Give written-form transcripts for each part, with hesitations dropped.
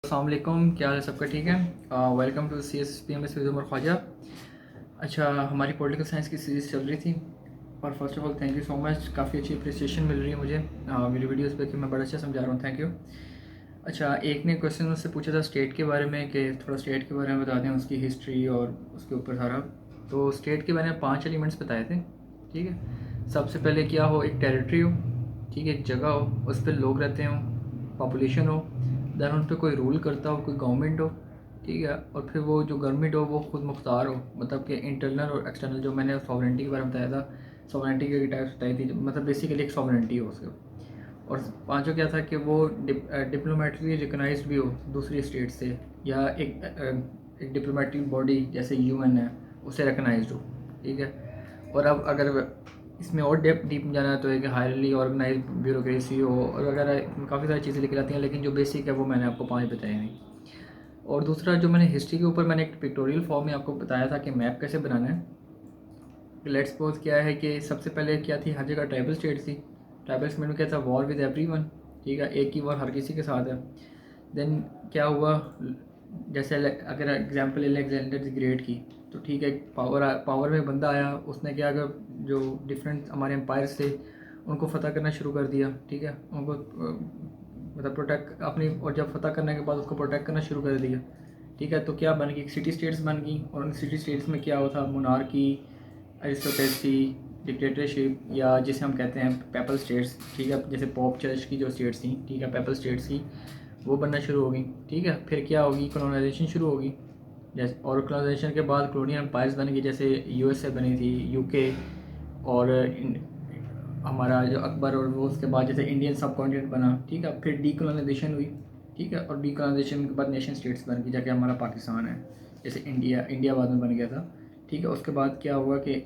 अस्सलाम वालेकुम, क्या हाल है सबका? ठीक है। Welcome to C S P M S with Umar Khwaja. अच्छा, हमारी पॉलिटिकल साइंस की सीरीज़ चल रही थी और first of all thank you so much, काफ़ी अच्छी अप्रिसिएशन मिल रही है मुझे मेरी वीडियोस पे कि मैं बड़ा अच्छा समझा रहा हूँ। Thank you. अच्छा, एक ने क्वेश्चन मुझसे पूछा था स्टेट के बारे में कि थोड़ा स्टेट के बारे में बता दें, उसकी हिस्ट्री और उसके ऊपर सारा। तो स्टेट के बारे में 5 एलिमेंट्स बताए थे। ठीक है। सबसे पहले क्या हो, एक टेरिटरी हो, ठीक है, एक जगह हो, उस पर लोग रहते हों, पॉपुलेशन हो, दैन उन पर कोई रूल करता हो, कोई गवर्नमेंट हो, ठीक है, और फिर वो जो गवर्नमेंट हो वो खुद मुख्तार हो, मतलब कि इंटरनल और एक्सटर्नल, जो मैंने सॉवरेंटी के बारे में बताया था, सॉवरेंटी के टाइप्स बताई थी, मतलब बेसिकली एक सॉवरेंटी हो उसके। और पांचों क्या था कि वो डिप्लोमेटिकली रिकगनाइज्ड भी हो दूसरी स्टेट से, या एक डिप्लोमेटिक बॉडी जैसे यूएन है उससे रिकगनाइज्ड हो। ठीक है। और अब अगर इसमें और डीप जाना है तो एक हाईली ऑर्गेनाइज ब्यूरोक्रेसी हो, और वगैरह काफ़ी सारी चीज़ें लिखी जाती हैं, लेकिन जो बेसिक है वो मैंने आपको 5 बताए नहीं। और दूसरा जो मैंने हिस्ट्री के ऊपर मैंने एक पिक्टोरियल फॉर्म में आपको बताया था कि मैप कैसे बनाना है। लेट्स सपोज क्या है कि सबसे पहले क्या थी, हर जगह ट्राइबल स्टेट थी। ट्राइबल में क्या था, वॉर विद एवरीवन। ठीक है, एक ही वॉर हर किसी के साथ है। देन क्या हुआ, जैसे अगर एग्जांपल अलेक्जेंडर द ग्रेट की, तो ठीक है, पावर में बंदा आया, उसने क्या अगर जो डिफरेंट हमारे एम्पायर्स थे उनको फ़तह करना शुरू कर दिया। ठीक है, उनको मतलब प्रोटेक्ट अपनी, और जब फतह करने के बाद उसको प्रोटेक्ट करना शुरू कर दिया। ठीक है, तो क्या बन गई, सिटी स्टेट्स बन गई। और उन सिटी स्टेट्स में क्या होता, मोनार्की, अरिस्टोक्रेसी, डिक्टेटरशिप, या जिसे हम कहते हैं पेपल स्टेट्स। ठीक है, जैसे पॉप चर्च की जो स्टेट्स थी, ठीक है, पेपल स्टेट्स की, वो बनना शुरू हो गई। ठीक है, फिर क्या होगी, कॉलोनाइजेशन शुरू होगी। जैसे, और कॉलोनाइजेशन के बाद कॉलोनियल एम्पायर्स बन गई, जैसे यूएसए बनी थी, यूके, और हमारा जो अकबर, और वो उसके बाद जैसे इंडियन सब कॉन्टिनेंट बना। ठीक है, फिर डीकोलोनाइजेशन हुई। ठीक है, और डीकोलोनाइजेशन के बाद नेशन स्टेट्स बन गई, जैसे हमारा पाकिस्तान है, जैसे इंडिया बाद में बन गया था। ठीक है, उसके बाद क्या हुआ कि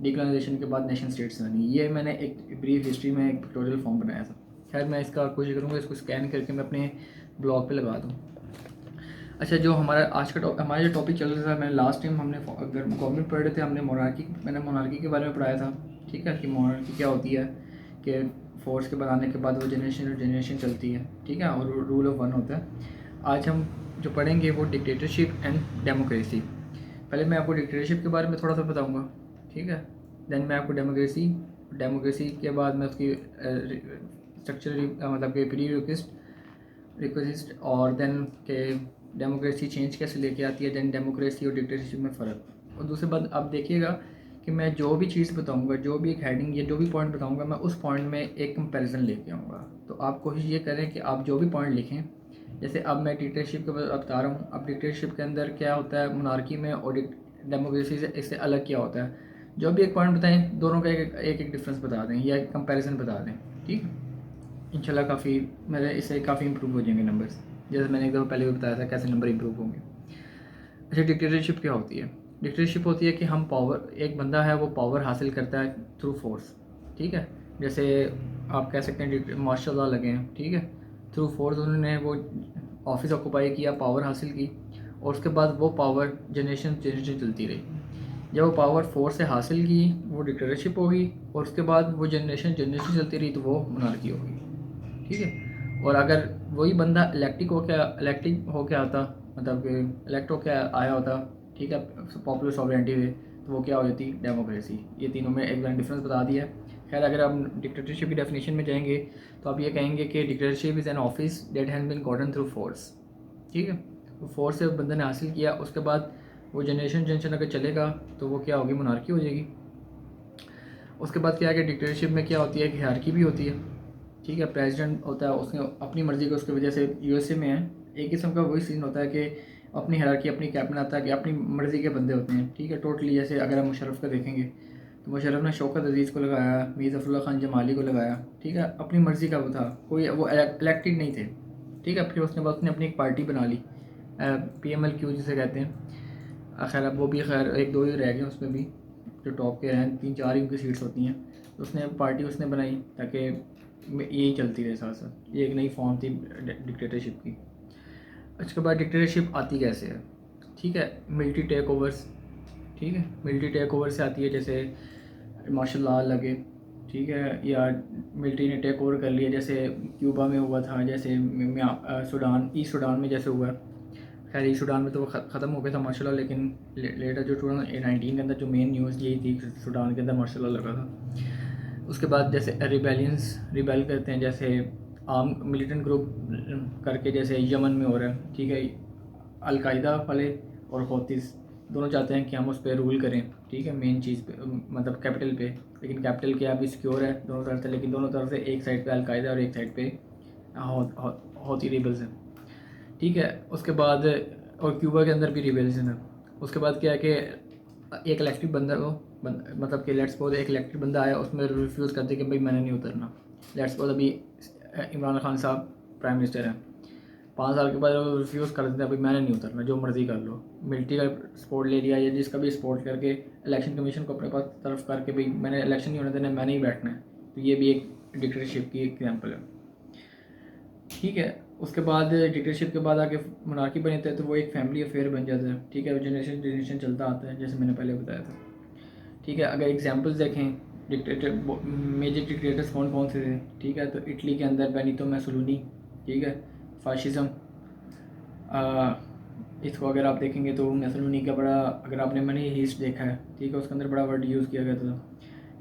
डीकोलोनाइजेशन के बाद नेशन स्टेट्स बनी। ये मैंने एक ब्रीफ हिस्ट्री में एक पिक्टोरियल फॉर्म बनाया था। खैर, मैं इसका कोशिश करूँगा इसको स्कैन करके मैं अपने ब्लॉग पे लगा दूँ। अच्छा, जो हमारा आज का हमारा जो टॉपिक चल रहा था, मैंने लास्ट टाइम हमने अगर गवर्नमेंट पढ़ रहे थे, मैंने मोनार्की के बारे में पढ़ाया था। ठीक है, कि मोनार्की क्या होती है, कि फोर्स के बनाने के बाद वो जनरेशन चलती है। ठीक है, और रूल ऑफ वन होता है। आज हम जो पढ़ेंगे वो डिक्टेटरशिप एंड डेमोक्रेसी। पहले मैं आपको डिक्टेटरशिप के बारे में थोड़ा सा बताऊँगा। ठीक है, देन मैं आपको डेमोक्रेसी के बाद मैं उसकी स्ट्रक्चर मतलब कि प्री रिक्वेस्ट, और देन के डेमोक्रेसी चेंज कैसे लेके आती है, देन डेमोक्रेसी और डिक्टेटरशिप में फ़र्क। और दूसरी बात आप देखिएगा कि मैं जो भी चीज़ बताऊंगा, जो भी एक हेडिंग या जो भी पॉइंट बताऊंगा, मैं उस पॉइंट में एक कंपैरिजन लेके आऊँगा। तो आप कोशिश ये करें कि आप जो भी पॉइंट लिखें, जैसे अब मैं डिक्टेटरशिप के बारे में बता रहा हूँ, अब डिक्टेटरशिप के अंदर क्या होता है मोनार्की में, और डेमोक्रेसी से इससे अलग क्या होता है, जो भी एक पॉइंट बताएं, दोनों का एक डिफरेंस बता दें या एक कंपैरिजन बता दें। ठीक है, इंशाल्लाह काफ़ी मेरे इससे काफ़ी इंप्रूव हो जाएंगे नंबर्स, जैसे मैंने एक दफ़ा पहले भी बताया था कैसे नंबर इंप्रूव होंगे। अच्छा, डिक्टेटरशिप क्या होती है? डिक्टेटरशिप होती है कि हम पावर, एक बंदा है वो पावर हासिल करता है थ्रू फोर्स। ठीक है, जैसे आप कह सकते हैं मार्शल लॉ लगे हैं। ठीक है, थ्रू फोर्स उन्होंने वो ऑफिस ऑक्यूपाई किया, पावर हासिल की, और उसके बाद वो पावर जनरेशन जनरेशन चलती रही। जब वो पावर फोर्स से हासिल की वो डिक्टेटरशिप होगी, और उसके बाद वो जनरेशन जनरेशन चलती रही तो वो मोनार्की होगी। ठीक है, और अगर वही बंदा इलेक्टिक होके आता, मतलब कि इलेक्ट होके आया होता, ठीक है, पॉपुलर सॉवरेंटी में, तो वो क्या हो जाती, डेमोक्रेसी। ये तीनों में एक बार डिफरेंस बता दिया है। खैर, अगर हम डिक्टेटरशिप की डेफिनेशन में जाएंगे तो आप ये कहेंगे कि dictatorship is an office that has been gotten through force. ठीक है, वो फोर्स से बंदे ने हासिल किया, उसके बाद वो जनरेशन अगर चलेगा तो वो क्या होगी, मोनार्की हो जाएगी। उसके बाद क्या है कि डिक्टेटरशिप में क्या होती है कि हायरार्की भी होती है। ठीक है, प्रेसिडेंट होता है, उसने अपनी मर्ज़ी को, उसकी वजह से यूएसए में है एक किस्म का वही सीन होता है कि अपनी हायरार्की, अपनी कैबिनेट आता है कि अपनी मर्ज़ी के बंदे होते हैं। ठीक है, टोटली, जैसे अगर हम मुशर्रफ का देखेंगे तो मुशर्रफ ने शौकत अजीज़ को लगाया, मीर ज़फ़रुल्लाह खान जमाली को लगाया। ठीक है, अपनी मर्ज़ी का वो था, कोई वो इलेक्टेड नहीं थे। ठीक है, फिर उसने बाद उसने अपनी एक पार्टी बना ली, PMLQ जिसे कहते हैं। खैर, अब वो भी खैर एक दो ही रह गए उसमें भी, जो टॉप के हैं 3-4 ही उनकी सीट्स होती हैं। तो उसने पार्टी उसने बनाई ताकि यही चलती रहे साथ साथ। ये एक नई फॉर्म थी डिक्टेटरशिप की। उसके बाद डिक्टेटरशिप आती कैसे है? ठीक है, मिलिट्री टेक ओवर्स। ठीक है, मिलिट्री टेक ओवर से आती है, जैसे मार्शल लॉ लगे, ठीक है, या मिलिट्री ने टेक ओवर कर लिया, जैसे क्यूबा में हुआ था, जैसे सूडान, ईस्ट सूडान में जैसे हुआ। खैर ईस्ट सूडान में तो वो ख़त्म हो गया था माशाल्लाह, लेकिन लेटर जो 2019 के अंदर जो मेन न्यूज़ यही थी कि सूडान के अंदर माशाल्लाह लगा था। उसके बाद जैसे रिबेल करते हैं, जैसे आर्म मिलिटेंट ग्रुप करके, जैसे यमन में हो रहा है, ठीक है। अलकायदा वाले और हौतीस दोनों चाहते हैं कि हम उस पर रूल करें, ठीक है, मेन चीज़ पे, मतलब कैपिटल पे। लेकिन कैपिटल क्या अभी सिक्योर है दोनों तरफ से, लेकिन दोनों तरफ से एक साइड पे अलकायदा और एक साइड पे हौती रिबल्स हैं, ठीक है। उसके बाद और क्यूबा के अंदर भी रिबेल्स हैं। उसके बाद क्या है कि एक इलेक्टेड बंदा को मतलब कि लेट्स सपोज एक इलेक्टेड बंदा आया, उसमें रिफ्यूज़ कर दे कि भाई मैंने नहीं उतरना। लेट्स सपोज अभी इमरान खान साहब प्राइम मिनिस्टर हैं, 5 साल के बाद वो रिफ्यूज़ कर देते हैं, भाई मैंने नहीं उतरना, जो मर्ज़ी कर लो। मिलिट्री का सपोर्ट ले लिया या जिसका भी सपोर्ट करके इलेक्शन कमीशन को अपने पास तरफ करके भाई मैंने इलेक्शन नहीं होने देना, मैंने ही बैठना है। तो ये भी एक डिक्टेटरशिप की एग्जाम्पल है, ठीक है। उसके बाद डिक्टेटरशिप के बाद आके मोनार्की बनी था, तो वो एक फैमिली अफेयर बन जाता है, ठीक है, जनरेशन चलता आता है, जैसे मैंने पहले बताया था, ठीक है। अगर एग्जांपल्स देखें डिक्टेटर, मेजर डिक्टेटर्स कौन कौन से थे, ठीक है, तो इटली के अंदर बेनितो मुसोलिनी, ठीक है, फाशिज़म। इसको अगर आप देखेंगे तो मुसोलिनी का बड़ा, अगर आपने मनी हीस्ट देखा है, ठीक है, उसके अंदर बड़ा वर्ड यूज़ किया गया था।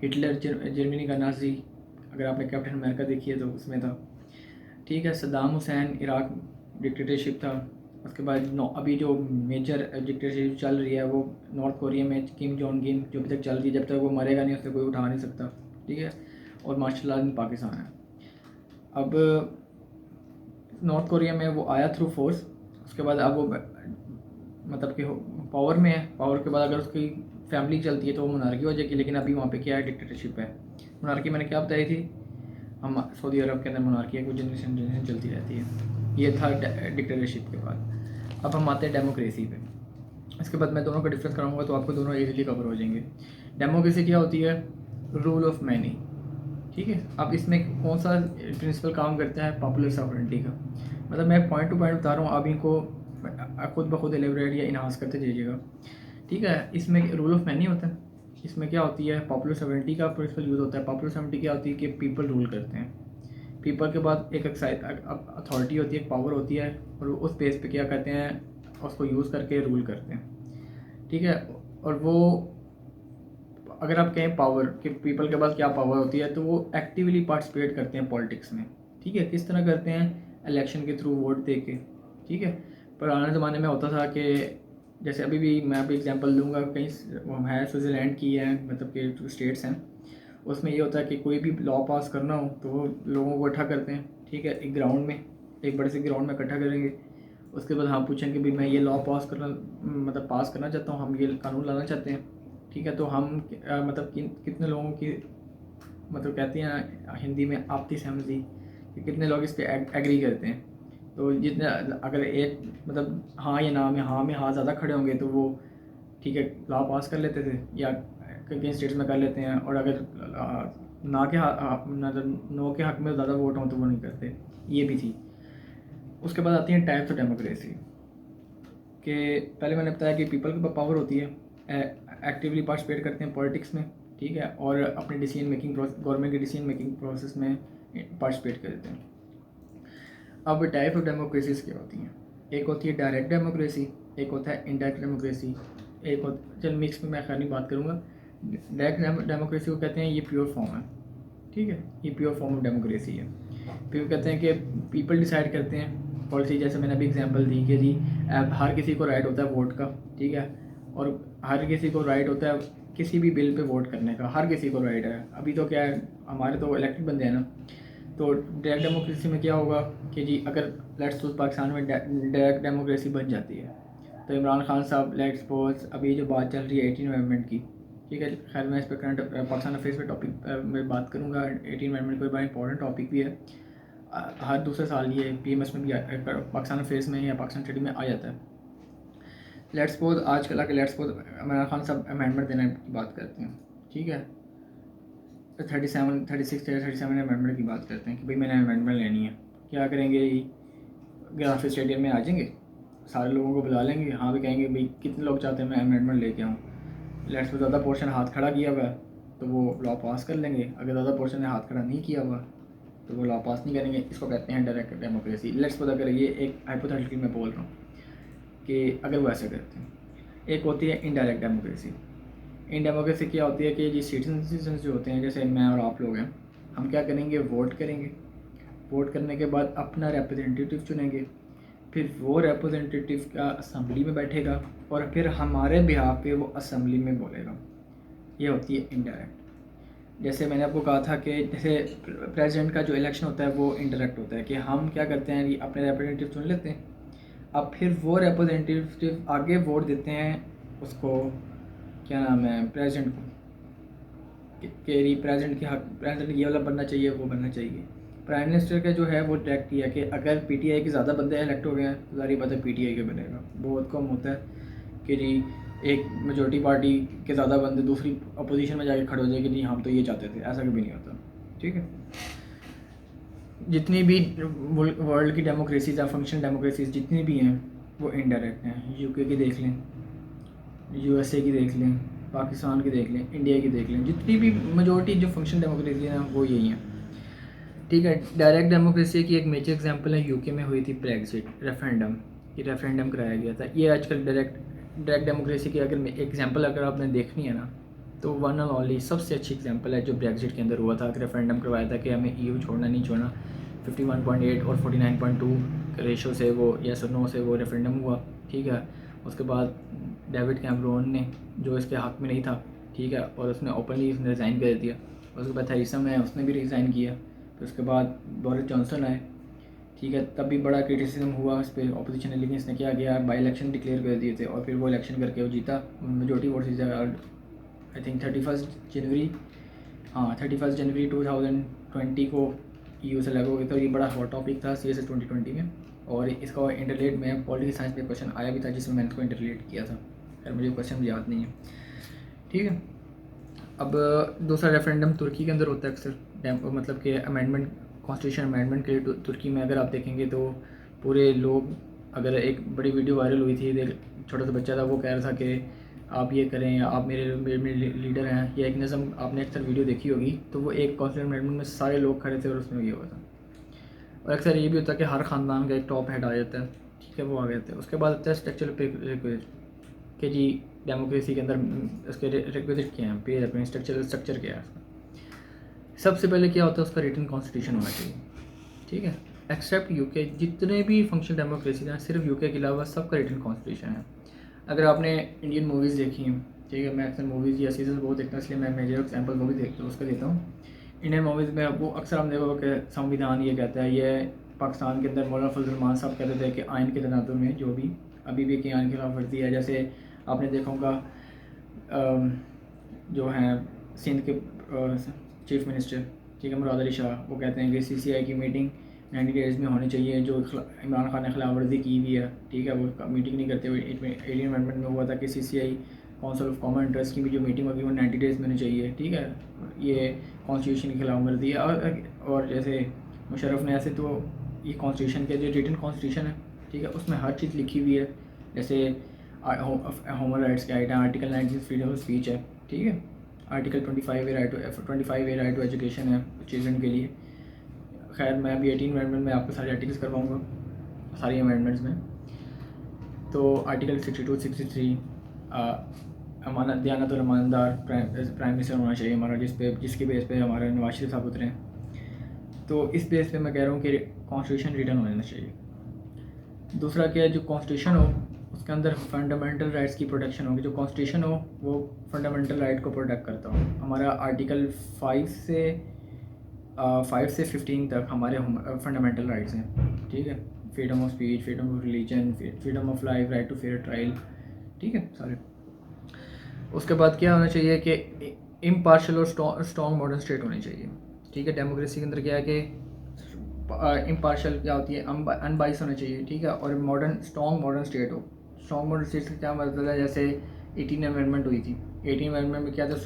हिटलर जर्मनी का नाजी, अगर आपने कैप्टन अमेरिका देखी है तो उसमें था, ठीक है। सद्दाम हुसैन इराक डिक्टेटरशिप था। उसके बाद अभी जो मेजर डिक्टेटरशिप चल रही है वो नॉर्थ कोरिया में किम जोंग किम, जो अभी तक चल रही है, जब तक वो मरेगा नहीं उसे कोई उठा नहीं सकता, ठीक है। और मार्शल आर्ट पाकिस्तान है। अब नॉर्थ कोरिया में वो आया थ्रू फोर्स, उसके बाद अब वो मतलब कि पावर में है, पावर के बाद अगर उसकी फैमिली चलती है तो वो मोनार्की हो जाएगी, लेकिन अभी वहाँ पे क्या है, डिक्टेटरशिप है। मोनार्की मैंने क्या बताई थी, हम सऊदी अरब के अंदर मोनार्की है, कुछ जनरेशन चलती रहती है। ये था डिक्टेटरशिप के बाद। अब हम आते हैं डेमोक्रेसी पे। इसके बाद मैं दोनों का डिफरेंस कराऊंगा तो आपको दोनों इजीली कवर हो जाएंगे। डेमोक्रेसी क्या होती है, रूल ऑफ मैनी, ठीक है। अब इसमें कौन सा प्रिंसिपल काम करता है, पॉपुलर सॉवरेंटी का। मतलब मैं पॉइंट टू पॉइंट बता रहा हूँ, आप इनको खुद ब खुद एलेबरेट या इन्हांस करते जाइएगा, ठीक है। इसमें रूल ऑफ मैनी होता है, इसमें क्या होती है, पॉपुलर सॉवरेंटी का प्रिंसिपल यूज़ होता है। पॉपुलर सॉवरेंटी क्या होती है कि पीपल रूल करते हैं, पीपल के बाद एक अथॉरिटी होती है, एक पावर होती है, और उस बेस पे क्या करते हैं, उसको यूज़ करके रूल करते हैं, ठीक है। और वो अगर आप कहें पावर कि पीपल के पास क्या पावर होती है, तो वो एक्टिवली पार्टिसिपेट करते हैं पॉलिटिक्स में, ठीक है। किस तरह करते हैं, इलेक्शन के थ्रू वोट दे के, ठीक है। पुराने ज़माने में होता था कि जैसे अभी भी मैं अभी एग्जांपल दूंगा, कहीं है स्विट्ज़रलैंड की है, मतलब कि जो स्टेट्स हैं, उसमें ये होता है कि कोई भी लॉ पास करना हो तो वो लोगों को इकट्ठा करते हैं, ठीक है, एक ग्राउंड में, एक बड़े से ग्राउंड में इकट्ठा करेंगे। उसके बाद हम पूछेंगे भाई मैं ये लॉ पास करना, मतलब पास करना चाहता हूँ, हम ये कानून लाना चाहते हैं, ठीक है। तो हम मतलब कितने लोगों की, मतलब कहते हैं हिंदी में आपसी सहमति, कि कितने लोग इस पर एग्री करते हैं। तो जितने अगर एक मतलब हाँ या ना में, हाँ में हाँ ज़्यादा खड़े होंगे तो वो ठीक है लॉ पास कर लेते थे, या कई स्टेट्स में कर लेते हैं। और अगर ना के मतलब नो के हक में ज़्यादा वोट हों तो वो नहीं करते, ये भी थी। उसके बाद आती हैं टाइप्स ऑफ डेमोक्रेसी, कि पहले मैंने बताया कि पीपल के पास पावर होती है, एक्टिवली पार्टिसिपेट करते हैं पॉलिटिक्स में, ठीक है, और अपने डिसीजन मेकिंग प्रोसेस, गवर्नमेंट के डिसीजन मेकिंग प्रोसेस में पार्टिसिपेट करते हैं। अब टाइप ऑफ डेमोक्रेसीज क्या होती हैं, एक होती है डायरेक्ट डेमोक्रेसी, एक होता है इनडायरेक्ट डेमोक्रेसी, एक होता चल मिक्स में मैं खाली बात करूँगा। डायरेक्ट डेमोक्रेसी को कहते हैं ये प्योर फॉर्म है, ठीक है, ये प्योर फॉर्म ऑफ डेमोक्रेसी है। फिर कहते हैं कि पीपल डिसाइड करते हैं पॉलिसी, जैसे मैंने अभी एग्जांपल दी कि जी हर किसी को राइट होता है वोट का, ठीक है, और हर किसी को राइट होता है किसी भी बिल पे वोट करने का, हर किसी को राइट है। अभी तो क्या है, हमारे तो इलेक्टेड बंदे हैं ना, तो डायरेक्ट डेमोक्रेसी में क्या होगा कि जी अगर लेट्स सपोज पाकिस्तान में डायरेक्ट डेमोक्रेसी बन जाती है, तो इमरान खान साहब लेट्स सपोज अभी जो बात चल रही है 18 अमेंडमेंट की, ठीक है, खैर मैं इस पर करंट पाकिस्तान अफेयर्स पे टॉपिक में बात करूँगा। 18 अमेंडमेंट कोई बड़ा इंपॉर्टेंट टॉपिक भी है, हर दूसरे साल ये PMS में भी पाकिस्तान अफेयर्स में या पाकिस्तान स्टडी में आ जाता है। लेट्स सपोज आजकल आके लेट्स सपोज इमरान खान साहब अमेंडमेंट देने की बात करते हैं, ठीक है, 37 अमेंडमेंट की बात करते हैं कि भाई मैंने अमेंडमेंट लेनी है। क्या करेंगे, गद्दाफी स्टेडियम में आ जाएंगे, सारे लोगों को बुला लेंगे, हाँ भी कहेंगे भाई कितने लोग चाहते हैं मैं अमेंडमेंट लेके आऊँ। लेट्स सपोज ज़्यादा पोर्शन हाथ खड़ा किया हुआ है, तो वो लॉ पास कर लेंगे। अगर ज़्यादा पोर्शन ने हाथ खड़ा नहीं किया हुआ तो वो लॉ पास नहीं करेंगे। इसको कहते हैं डायरेक्ट डेमोक्रेसी। लेट्स पता करें, ये एक हाइपोथेटिकल मैं बोल रहा हूँ कि अगर वो ऐसे करते हैं। एक होती है इनडायरेक्ट डेमोक्रेसी। इन डेमोक्रेसी क्या होती है कि जी सिटीजन जो होते हैं, जैसे मैं और आप लोग हैं, हम क्या करेंगे, वोट करेंगे। वोट करने के बाद अपना रिप्रेजेंटेटिव चुनेंगे, फिर वो रिप्रेजेंटेटिव का असम्बली में बैठेगा और फिर हमारे बिहाफ पे वो असम्बली में बोलेगा। ये होती है इनडायरेक्ट। जैसे मैंने आपको कहा था कि जैसे प्रेसिडेंट का जो इलेक्शन होता है वो इनडायरेक्ट होता है कि हम क्या करते हैं, अपने रिप्रेजेंटेटिव चुन लेते हैं, अब फिर वो रिप्रेजेंटेटिव आगे वोट देते हैं उसको, क्या नाम है, प्रेसिडेंट को, कि प्रेसिडेंट के हक, प्रेसिडेंट ये वाला बनना चाहिए, वो बनना चाहिए। प्राइम मिनिस्टर का जो है वो डायरेक्ट किया कि अगर पीटीआई के ज़्यादा बंदे इलेक्ट हो गए हैं तो सारी बात है पीटीआई के बनेगा। बहुत कम होता है कि जी एक मेजोरिटी पार्टी के ज़्यादा बंदे दूसरी अपोजिशन में जाके खड़े हो जाए कि जी हम तो ये चाहते थे, ऐसा कभी नहीं होता। ठीक है, जितनी भी वर्ल्ड की डेमोक्रेसीज या फंक्शनल डेमोक्रेसीज जितनी भी हैं वो इनडायरेक्ट हैं। यूके की देख लें, यूएसए की देख लें, पाकिस्तान की देख लें, इंडिया की देख लें, जितनी भी मेजोरिटी जो फंक्शनल डेमोक्रेसी है वो यही है। ठीक है, डायरेक्ट डेमोक्रेसी की एक मेजर एग्जांपल है यूके में हुई थी ब्रेग्जिट रेफरेंडम। ये रेफरेंडम कराया गया था। ये आजकल डायरेक्ट डेमोक्रेसी की अगर एग्जांपल अगर आपने देखनी है ना तो वन एंड ओनली सबसे अच्छी एग्जांपल है जो ब्रेग्जिट के अंदर हुआ था। रेफरेंडम करवाया था कि हमें ईयू छोड़ना नहीं छोड़ना। 51.8 और 49.2 रेशो से वो यस और नो से वो रेफरेंडम हुआ। ठीक है, उसके बाद डेविड कैमरून ने, जो इसके हक़ में नहीं था, ठीक है, और उसने ओपनली उसने रिज़ाइन कर दिया। उसके बाद थेरेसा मे उसने भी रिज़ाइन किया। फिर उसके बाद बोरिस जॉनसन आए। ठीक है, तब भी बड़ा क्रिटिसिज्म हुआ उस पर अपोजिशन ने, लेकिन इसने क्या किया, बाई इलेक्शन डिक्लेयर कर दिए थे और फिर वो इलेक्शन करके वो जीता। मेजोरिटी वोट से आई थिंक 31 जनवरी, हाँ 31 जनवरी 2020 को ईयू से लगा हुआ था। ये बड़ा हॉट टॉपिक था CSS 2020 में, और इसका इंटरलेट में पॉलिटिकल साइंस में क्वेश्चन आया भी था जिसमें मैंने इसको इंटरलेट किया था। खैर मुझे क्वेश्चन याद नहीं है। ठीक है, अब दूसरा रेफरेंडम तुर्की के अंदर होता है अक्सर, मतलब कि अमेंडमेंट, कॉन्स्टिट्यूशन अमेंडमेंट के लिए। तुर्की में अगर आप देखेंगे तो पूरे लोग, अगर एक बड़ी वीडियो वायरल हुई थी, छोटा सा बच्चा था, वो कह रहा था कि आप ये करें या आप मेरे लीडर हैं, या एक नज़म आपने अक्सर वीडियो देखी होगी, तो वो एक कॉन्स्टिट्यूशन अमेंडमेंट में सारे लोग खड़े थे और उसमें ये हुआ था। और अक्सर ये भी होता है कि हर ख़ानदान का एक टॉप हेड आ जाता है। ठीक है, वो आ गए थे। उसके बाद आता है स्ट्रक्चरल कि जी डेमोक्रेसी के अंदर उसके रिक्विजिट क्या हैं, पे अपने स्ट्रक्चर क्या है उसका। सबसे पहले क्या होता है, उसका रिटन कॉन्स्टिट्यूशन होना चाहिए। ठीक है, एक्सेप्ट यूके, जितने भी फंक्शनल डेमोक्रेसी हैं सिर्फ यूके के अलावा सबका रिटन कॉन्स्टिट्यूशन है। अगर आपने इंडियन मूवीज़ देखी हैं, ठीक है, मैं अक्सर मूवीज़ या सीरीज़ बहुत देखता हूँ, इसलिए मैं मेजर एग्जाम्पल वो भी देखता हूँ, उसका देता हूँ। इंडियन मूवीज़ में वो अक्सर हम देखो कि संविधान ये कहता है, ये पाकिस्तान के अंदर मौलाना फजल रहमान साहब कहते थे कि आइन के तनाज़ुर में जो भी अभी भी कि आइन की खिलाफ वर्जी है। जैसे आपने देखा होगा जो हैं सिंध के चीफ मिनिस्टर, ठीक है, मुराद अली शाह, वो कहते हैं कि CCI की मीटिंग 90 डेज़ में होनी चाहिए। जो इमरान खान ने खिलाफ वर्जी की हुई है, ठीक है, वो मीटिंग नहीं करते हुए 18 अमेंडमेंट में हुआ था कि CCI council of common interest की भी जो मीटिंग होगी वो 90 डेज़ में होनी चाहिए। ठीक है, ये कॉन्स्टिट्यूशन की खिलाफ वर्जी है। और जैसे मुशर्रफ ने, ऐसे तो ये कॉन्स्टिट्यूशन के जो रिटन कॉन्स्टिट्यूशन है, ठीक है, उसमें हर चीज़ लिखी हुई है। जैसे ह्यूमन राइट्स के आइट है, आर्टिकल 19 फ्रीडम ऑफ स्पीच है। ठीक है, आर्टिकल 25 राइट टू एजुकेशन है चिल्ड्रन के लिए। खैर मैं अभी 18 अमेंडमेंट में आपको सारे आर्टिकल्स करवाऊँगा, सारी अमेंडमेंट्स में। तो आर्टिकल 62, 63 अमानत, दयानत और ईमानदार प्राइम मिनिस्टर होना चाहिए हमारा, जिसके बेस पे हमारे नवाज शरीफ साहब उतरे। तो इस बेस पे मैं कह रहा हूँ कि कॉन्स्टिट्यूशन रिटर्न होना चाहिए। दूसरा क्या है, जो कॉन्स्टिट्यूशन हो उसके अंदर फंडामेंटल राइट्स की प्रोटेक्शन होगी। जो कॉन्स्टिट्यूशन हो वो फंडामेंटल राइट को प्रोटेक्ट करता हो। हमारा आर्टिकल 5 से 15 तक हमारे फंडामेंटल राइट्स हैं। ठीक है, freedom of speech, freedom of religion, freedom of life, right to fair trial. ठीक है सारे। उसके बाद क्या होना चाहिए कि इम्पार्शल और स्ट्रॉन्ग मॉडर्न स्टेट होनी चाहिए। ठीक है, डेमोक्रेसी के अंदर क्या है कि इम्पार्शल क्या होती है, अनबाइस होना चाहिए। ठीक है, और स्ट्रॉन्ग मॉडर्न स्टेट हो। स्ट्रॉन्ग मॉडर्न स्टेट का क्या मतलब है, जैसे 18 अमेंडमेंट हुई थी। 18 अमेंडमेंट में क्या था,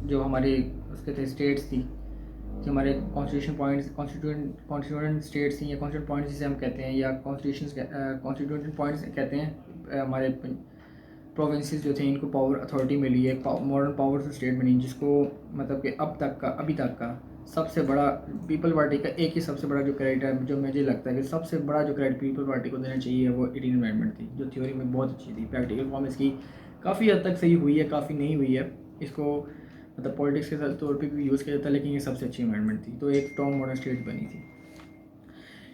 जो हमारी उसके थे स्टेट्स थी, जो हमारे कॉन्स्टिट्यूशन पॉइंट्स, कॉन्स्टिट्यूएंट स्टेट्स थी या कॉन्स्टिट्यूएंट पॉइंट्स जिसे हम कहते हैं, या कॉन्स्टिट्यूएंट पॉइंट्स कहते हैं हमारे प्रोविंसेस जो थे इनको पावर अथॉरिटी मिली है, मॉडर्न पावर से स्टेट बनी, जिसको मतलब कि अभी तक का सबसे बड़ा पीपल पार्टी का एक ही सबसे बड़ा जो क्रेडिट है, जो मुझे लगता है कि सबसे बड़ा जो क्रेडिट पीपल पार्टी को देना चाहिए वो 18 अमेंडमेंट थी, जो थ्योरी में बहुत अच्छी थी। प्रैक्टिकल फॉर्म इसकी काफ़ी हद तक सही हुई है, काफ़ी नहीं हुई है, इसको मतलब पॉलिटिक्स के तौर पर भी यूज़ किया जाता है, लेकिन ये सबसे अच्छी अमेंडमेंट थी, तो एक स्ट्रॉन्ग मॉडर्न स्टेट बनी थी।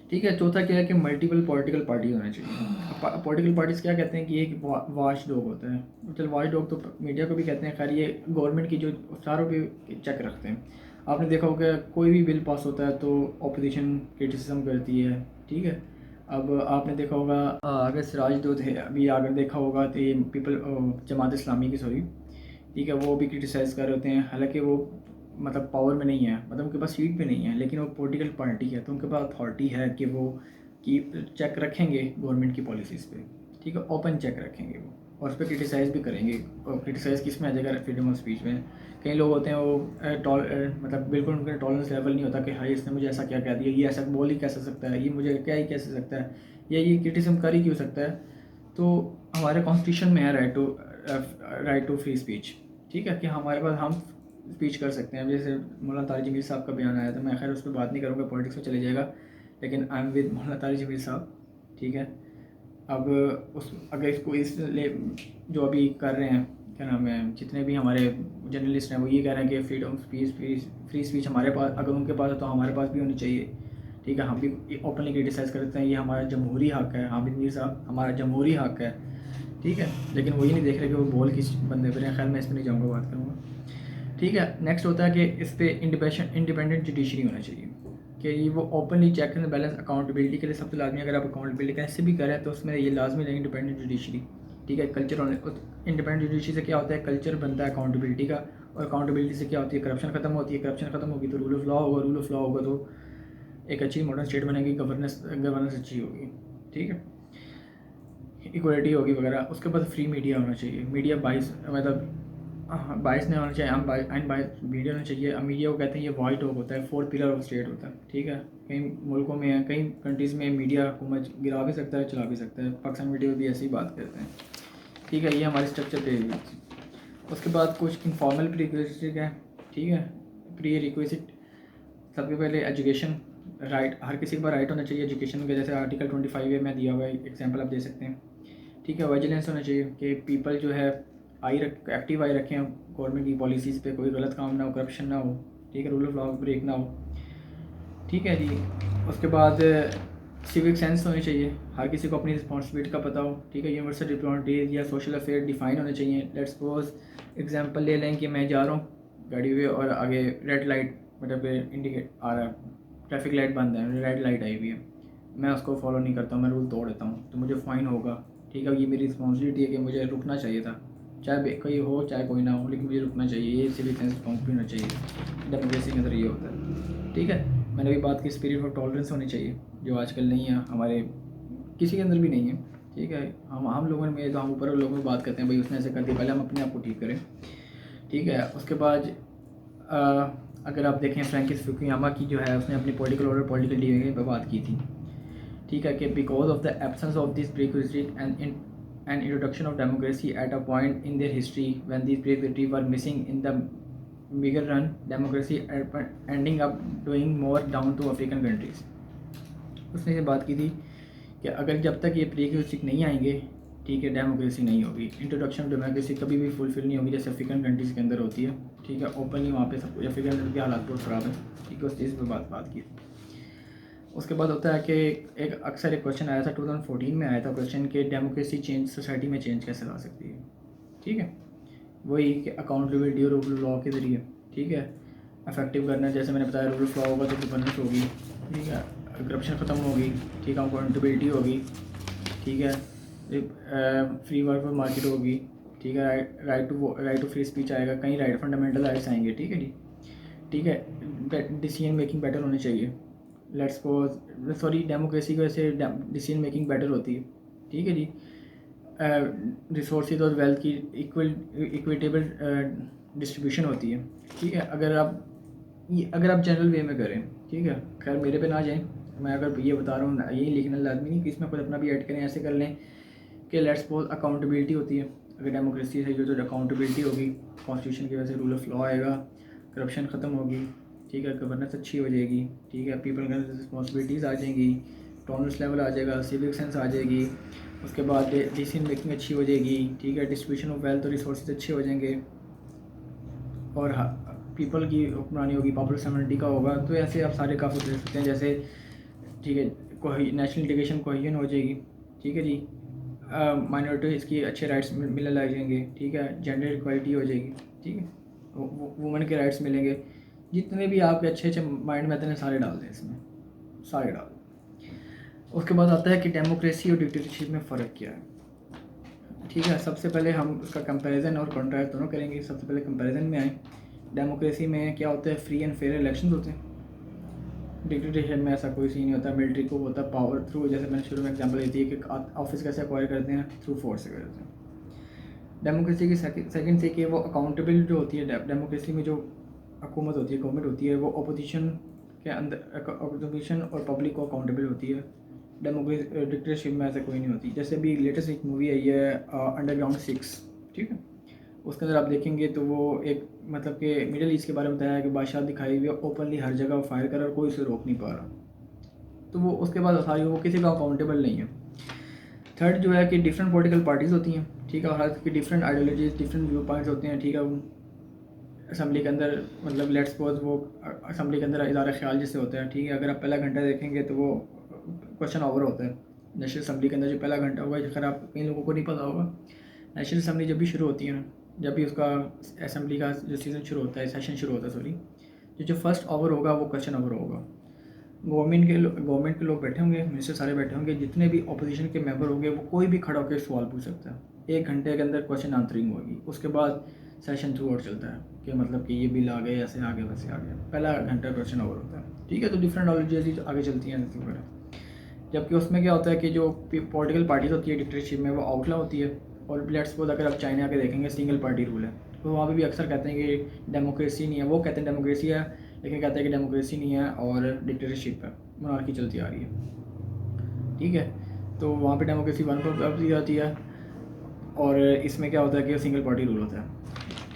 ठीक है, चौथा क्या है कि मल्टीपल पॉलिटिकल पार्टी होना चाहिए। पॉलिटिकल पार्टीज क्या कहते हैं कि एक वॉच डॉग होता है। चल वॉच डॉग तो मीडिया को भी कहते हैं, खैर ये गवर्नमेंट की जो सारों पे चेक रखते हैं। आपने देखा होगा कोई भी बिल पास होता है तो ऑपोजिशन क्रिटिसिज्म करती है। ठीक है, अब आपने देखा होगा अगर सिराज दो थे अभी, अगर देखा होगा तो ये जमात इस्लामी की, सॉरी, ठीक है, वो भी क्रिटिसाइज़ कर रहे होते हैं, हालांकि वो मतलब पावर में नहीं है, मतलब उनके पास सीट पे नहीं है, लेकिन वो पॉलिटिकल पार्टी है तो उनके पास अथॉरिटी है कि वो कि चेक रखेंगे गवर्नमेंट की पॉलिसीज़ पे। ठीक है, ओपन चेक रखेंगे वो, और उस पर क्रिटिसाइज़ भी करेंगे। और क्रिटिसाइज़ किस में आ जाएगा? फ्रीडम ऑफ स्पीच में। कई लोग होते हैं वो मतलब बिल्कुल उनका टॉलरेंस लेवल नहीं होता कि हाँ इसने मुझे ऐसा क्या कह दिया, ये ऐसा बोल ही कैसे सकता है, ये मुझे क्या ही कैसे सकता है, या ये क्रिटिसिज्म कर ही क्यों सकता है। तो हमारे कॉन्स्टिट्यूशन में है राइट टू फ्री स्पीच। ठीक है, कि हमारे पास हम स्पीच कर सकते हैं। जैसे मौलाना तारिक जमील साहब का बयान आया था, मैं खैर उस पर बात नहीं करूँगा, पॉलिटिक्स में चले जाएगा, लेकिन आई एम विद मौलाना तारिक जमील साहब। ठीक है, अब उस अगर इसको जो अभी कर रहे हैं, क्या नाम है, जितने भी हमारे जर्नलिस्ट हैं वो ये कह रहे हैं कि फ्रीडम स्पीच फ्री स्पीच हमारे पास, अगर उनके पास है तो हमारे पास भी होनी चाहिए। ठीक है, हम भी ओपनली क्रिटिसाइज़ करते हैं, ये हमारा जमहूरी हक़ है, हामिद मीर साहब, हमारा जमहूरी हक़ है। ठीक है, लेकिन वो ये नहीं देख रहे कि वो बोल किस बंदे पर हैं। खैर मैं इस पर नहीं जाऊँगा, बात करूँगा। ठीक है, नेक्स्ट होता है कि इस पर इंडिपेंडेंट जुडिशरी होना चाहिए, कि ये वो openly check and balance accountability के लिए सबसे लाजमी। अगर आप अकाउंटेबिलिटी कैसे भी करें तो उसमें ये लाजमी है इंडिपेंडेंट जुडिशरी। ठीक है, कल्चर होने, इंडिपेंडेंट जुडिशरी से क्या होता है, कल्चर बनता है अकाउंटेबिलिटी का, और अकाउंटेबिलिटी से क्या होती है, करप्शन खत्म होती है, करप्शन खत्म होगी तो रूल ऑफ लॉ होगा, रूल ऑफ लॉ होगा तो एक अच्छी मॉडर्न स्टेट बनेगी, गवर्नेंस अच्छी होगी। ठीक है, इक्वलिटी होगी वगैरह। उसके बाद फ्री मीडिया होना चाहिए, मीडिया बाइस मतलब बाइस नहीं होना चाहिए, अनबाइस मीडिया होना चाहिए। मीडिया को कहते हैं ये वाइट डॉग होता है, फोर्थ पिलर ऑफ स्टेट होता है। ठीक है, कई मुल्कों में, कई कंट्रीज़ में मीडिया हुकूमत गिरा भी सकता है, चला भी सकता है। पाकिस्तान मीडिया भी ऐसी बात करते हैं। ठीक है, ये हमारी स्ट्रक्चर पे हुई। उसके बाद कुछ इनफॉर्मल प्री रिक्विजिट है। ठीक है, प्री रिक्विजिट सबसे पहले एजुकेशन राइट, हर किसी के पास राइट होना चाहिए एजुकेशन का, जैसे आर्टिकल 25A में दिया हुआ है, एग्जाम्पल आप दे सकते हैं। ठीक है, विजिलेंस होना चाहिए कि पीपल जो है एक्टिव आई रखें गवर्नमेंट की पॉलिसीज़ पे, कोई गलत काम ना हो, करप्शन ना हो। ठीक है, रूल ऑफ लॉ ब्रेक ना हो। ठीक है जी, उसके बाद सिविक सेंस होनी चाहिए, हर किसी को अपनी रिस्पॉन्सिबिलिटी का पता हो। ठीक है, यूनिवर्सल डिप्लोमेटिक या सोशल अफेयर डिफाइन होने चाहिए। लेट्स सपोज एग्जांपल ले लें कि मैं जा रहा हूँ गाड़ी हुई और आगे रेड लाइट मतलब इंडिकेट आ रहा है, ट्रैफिक लाइट बंद है, रेड लाइट आई हुई है, मैं उसको फॉलो नहीं करता हूँ, मैं रूल तोड़ देता हूँ तो मुझे फ़ाइन होगा। ठीक है, ये मेरी रिस्पॉन्सिबिलिटी है कि मुझे रुकना चाहिए था, चाहे कोई हो चाहे कोई ना हो, लेकिन मुझे रुकना चाहिए। ये सिविक सेंस रिस्पॉन्सिबिलिटी होना चाहिए, डेमोक्रेसी के अंदर ये होता है। ठीक है, मैंने भी बात की स्पिरिट ऑफ टॉलरेंस होनी चाहिए, जो आजकल नहीं है, हमारे किसी के अंदर भी नहीं है। ठीक है, हम लोगों में तो हम ऊपर लोगों में बात करते हैं भाई उसने ऐसे कर दिया, पहले हम अपने आप को ठीक करें। ठीक है, उसके बाद अगर आप देखें फ्रैंकिस फुकुयामा की जो है, उसने अपनी पॉलिटिकल ऑर्डर पॉलिटिकल डिवीजन पर बात की थी। ठीक है, कि because of the absence of this prerequisite and introduction of democracy at a point in their history when these prerequisites were missing in the bigger run, democracy ending up doing more down to African countries। उसने ये बात की थी कि अगर जब तक ये प्रीक्विजिट नहीं आएंगे, ठीक है, डेमोक्रेसी नहीं होगी। इंट्रोडक्शन ऑफ डेमोक्रेसी कभी भी फुलफिल नहीं होगी जैसे अफ्रीकन कंट्रीज़ के अंदर होती है। ठीक है, ओपनली वहाँ पे सब अफ्रीकन कंट्री के हालात बहुत ख़राब है। ठीक है, उस चीज़ पर बात की। उसके बाद होता है कि एक अक्सर एक क्वेश्चन आया था 2014 में आया था क्वेश्चन कि डेमोक्रेसी चेंज सोसाइटी में चेंज कैसे ला सकती है। ठीक है, वही कि अकाउंटेबिलिटी और रूल लॉ के ज़रिए। ठीक है, इफेक्टिव करना, जैसे मैंने बताया रूल ऑफ लॉ होगा तो गवर्नेंस होगी। ठीक है, करप्शन ख़त्म होगी। ठीक है, अकाउंटेबिलिटी होगी। ठीक है, फ्री वर्क मार्केट होगी। ठीक है, राइट टू फ्री स्पीच आएगा, कई राइट फंडामेंटल राइट्स आएंगे। ठीक है जी। ठीक है, डिसीजन मेकिंग बेटर होनी चाहिए। लेट्स सपोज सॉरी डेमोक्रेसी की वजह से डिसीजन मेकिंग बेटर होती है। ठीक है जी, रिसोर्सेज और वेल्थ की इक्विटेबल डिस्ट्रीब्यूशन होती है। ठीक है, अगर आप जनरल वे में करें, ठीक है, खैर मेरे पे ना जाएं, मैं अगर ये बता रहा हूँ यही लिखना लाजमी नहीं कि इसमें खुद अपना भी ऐड करें। ऐसे कर लें कि लेट्स सपोज अकाउंटेबिलिटी होती है, अगर डेमोक्रेसी है तो अकाउंटेबिलिटी होगी, कॉन्स्टिट्यूशन की वजह से रूल ऑफ लॉ आएगा, करप्शन ख़त्म होगी, ठीक है, गवर्नेंस अच्छी हो जाएगी, ठीक है, पीपल के रिस्पॉन्सिबिलिटीज़ आ जाएंगी, टॉलरेंस लेवल आ जाएगा, सिविक सेंस आ जाएगी, उसके बाद डिसीजन मेकिंग अच्छी हो जाएगी, ठीक है, डिस्ट्रीब्यूशन ऑफ वेल्थ और रिसोर्सेज अच्छे हो जाएंगे, और पीपल की हुक्मरानी होगी, पॉपुलर सॉवरेनिटी का होगा। तो ऐसे आप सारे काफ़ी देख सकते हैं, जैसे ठीक है, नेशनल इंटीग्रेशन कोहेजन हो जाएगी, ठीक है जी, माइनॉरिटीज़ की अच्छे राइट्स मिलने लग जाएंगे, ठीक है, जेंडर इक्वालिटी हो जाएगी, ठीक है, वुमेन के राइट्स मिलेंगे, जितने भी आपके अच्छे अच्छे माइंड में आते हैं सारे डाल दें इसमें, सारे डाल दें। उसके बाद आता है कि डेमोक्रेसी और डिक्टेटरशिप में फ़र्क क्या है, ठीक है। सबसे पहले हम उसका कंपैरिजन और कॉन्ट्रास्ट दोनों करेंगे। सबसे पहले कंपैरिजन में आए, डेमोक्रेसी में क्या होता है, फ्री एंड फेयर इलेक्शंस होते हैं। डिक्टेटरशिप में ऐसा कोई सीन नहीं होता, मिलिट्री को होता है पावर थ्रू, जैसे मैंने शुरू में एग्जांपल दी थी कि ऑफिस कैसे एक्वायर करते हैं, थ्रू फोर्स से करते हैं। डेमोक्रेसी की सेकंड से कि वो अकाउंटेबल जो होती है, डेमोक्रेसी में जो हुकूमत होती है, गवर्नमेंट होती है, वो अपोजिशन के अंदर, अपोजिशन और पब्लिक को अकाउंटेबल होती है। डेमोक्रेसी डिक्टेटरशिप में ऐसा कोई नहीं होती। जैसे अभी लेटेस्ट एक मूवी आई है अंडरग्राउंड 6, ठीक है, उसके अंदर आप देखेंगे तो वो एक मतलब कि मिडिल ईस्ट के बारे में बताया है कि बादशाह दिखाई हुई ओपनली हर जगह फायर कर और कोई उसे रोक नहीं पा रहा। तो वो उसके बाद सारी वो किसी का अकाउंटेबल नहीं है। थर्ड जो है कि डिफरेंट पॉलिटिकल पार्टीज़ होती हैं, ठीक है, और हर की different ideologies, different view points होते हैं, ठीक है। असम्बली के अंदर मतलब लेट्स सपोज वो असम्बली के अंदर इज़हार ख्याल जैसे होता है, ठीक है, अगर आप पहला घंटा देखेंगे तो वो क्वेश्चन ओवर होता है। नेशनल असम्बली के अंदर जो पहला घंटा होगा, अगर आप कई लोगों को नहीं पता होगा, नेशनल असम्बली जब भी शुरू होती है ना, जब भी उसका असम्बली का जो सीज़न शुरू होता है, सेशन शुरू होता है, सॉरी, जो फर्स्ट ओवर होगा वो क्वेश्चन ओवर होगा। गवर्नमेंट के लोग बैठे होंगे, मिनिस्टर सारे बैठे होंगे, जितने भी अपोजिशन के मेंबर होंगे वो कोई भी खड़ा होकर सवाल पूछ सकता है। 1 घंटे के अंदर क्वेश्चन आंसरिंग होगी। उसके बाद सेशन थ्रू आउट चलता है कि मतलब कि ये बिल आ गए, ऐसे आ गए, वैसे आ गए। पहला घंटा क्वेश्चन ओवर होता है, ठीक है। तो डिफरेंट नॉलेजेस आगे चलती हैं वगैरह। जबकि उसमें क्या होता है कि जो पॉलिटिकल पार्टीज होती है डिक्टेटरशिप में, वो आउटला होती है। और लेट्स सपोज अगर आप चाइना के देखेंगे, सिंगल पार्टी रूल है, तो वहाँ पे भी अक्सर कहते हैं कि डेमोक्रेसी नहीं है। वो कहते हैं डेमोक्रेसी है, लेकिन कहते हैं कि डेमोक्रेसी नहीं है और डिक्टेटरशिप है, मोनार्की चलती आ रही है, ठीक है। तो वहाँ पे डेमोक्रेसी 1 पर दी जाती है और इसमें क्या होता है कि सिंगल पार्टी रूल होता है,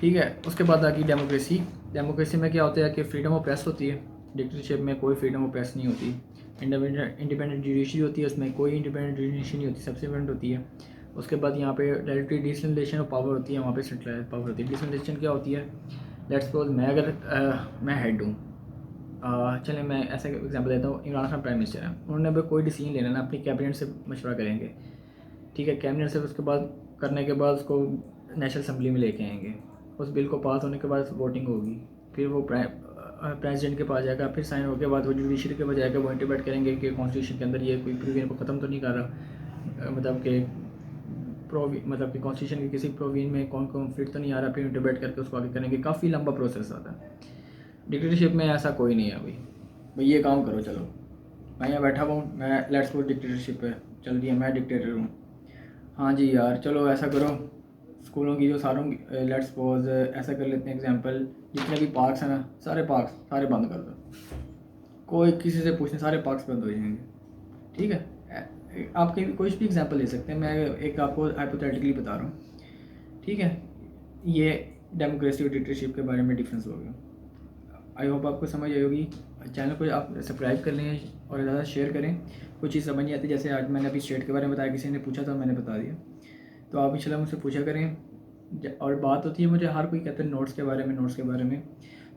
ठीक है। उसके बाद आ गई डेमोक्रेसी में क्या होता है कि फ्रीडम ऑफ प्रेस होती है। डिक्टेटरशिप में कोई फ्रीडम ऑफ प्रेस नहीं होती। इंडिपेंडेंट जुडिशरी होती है, उसमें कोई इंडिपेंडेंट जुडिशरी नहीं होती, सबसे इम्पोर्टेंट होती है। उसके बाद यहाँ पे डायरेक्टली डिसेंट्रलाइजेशन ऑफ पावर होती है, वहाँ पे सेंट्रलाइज पावर होती है। डिसेंट्रलाइजेशन क्या होती है, लेट्स सपोज मैं अगर मैं हेड हूँ, चलें मैं ऐसा एग्जांपल देता हूँ, इमरान खान प्राइम मिनिस्टर हैं, उन्होंने अगर कोई डिसीजन लेना ना, अपनी कैबिनेट से मशवरा करेंगे, ठीक है। कैबिनेट से उसके बाद करने के बाद उसको नेशनल असम्बली में लेके आएंगे, उस बिल को पास होने के बाद वोटिंग होगी, फिर वो प्रेसिडेंट के पास जाएगा, फिर साइन होने के बाद वो जुडिशरी के पास जाएगा, वो इंटरप्रेट करेंगे कि कॉन्स्टिट्यूशन के अंदर ये कोई प्रोविजन को ख़त्म तो नहीं कर रहा, मतलब कि कॉन्स्टिट्यूशन के किसी प्रोविजन में कौन कॉन्फ्लिक्ट तो नहीं आ रहा, फिर इंटरप्रेट करके उसको आगे करेंगे। काफ़ी लंबा प्रोसेस आता है। डिक्टेटरशिप में ऐसा कोई नहीं है। अभी भाई ये काम करो, चलो मैं यहाँ बैठा हुआ हूँ, मैं लेट्स सपोज डिक्टेटरशिप है चल रही है, मैं डिक्टेटर हूँ, हाँ जी यार चलो ऐसा करो, स्कूलों की जो सारों लेट्स सपोज ऐसा कर लेते हैं एग्जांपल, जितने भी पार्क्स हैं ना, सारे बंद कर दो, कोई किसी से पूछने, सारे पार्क्स बंद हो जाएंगे, ठीक है। आपके कोई भी एग्जांपल ले सकते हैं, मैं एक आपको हाइपोथेटिकली बता रहा हूँ, ठीक है। ये डेमोक्रेसी और डिक्टेटरशिप के बारे में डिफरेंस हो गया। आई होप आपको समझ आई होगी। चैनल को आप सब्सक्राइब कर लें और ज़्यादा शेयर करें। कुछ चीज़ समझ नहीं आती, जैसे आज मैंने अभी स्टेट के बारे में बताया, किसी ने पूछा था मैंने बता दिया, तो आप इंशाल्लाह मुझसे पूछा करें। और बात होती है, मुझे हर कोई कहते हैं नोट्स के बारे में,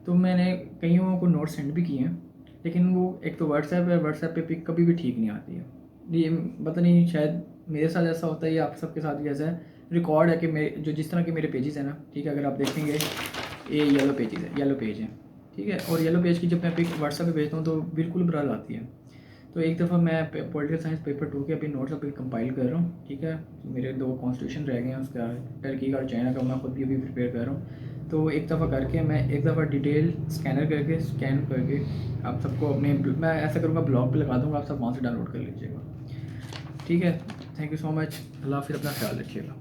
तो मैंने कई लोगों को नोट्स सेंड भी किए हैं, लेकिन वो एक तो व्हाट्सएप पे पिक कभी भी ठीक नहीं आती है। ये पता नहीं, शायद मेरे साथ ऐसा होता है या आप सबके साथ भी ऐसा है। रिकॉर्ड है कि मेरे जो जिस तरह के मेरे पेजेस हैं ना, ठीक है, अगर आप देखेंगे ये येलो पेज है, ठीक है। और येलो पेज की जब मैं पिक व्हाट्सएप पे भेजता हूँ तो बिल्कुल ब्लर आती है। तो एक दफ़ा मैं पॉलिटिकल साइंस पेपर 2 के अभी नोट्स अभी कंपाइल कर रहा हूँ, ठीक है। मेरे 2 कॉन्स्टिट्यूशन रह गए हैं, उसका टर्की का और चाइना का, मैं खुद भी अभी प्रिपेयर कर रहा हूँ। तो एक दफ़ा करके मैं एक दफ़ा डिटेल स्कैन करके आप सबको अपने, मैं ऐसा करूँगा ब्लॉग पे लगा दूँगा, आप सब वहाँ से डाउनलोड कर लीजिएगा, ठीक है। Thank you so much. अल्लाह हाफ़िज़, अपना ख्याल रखिएगा।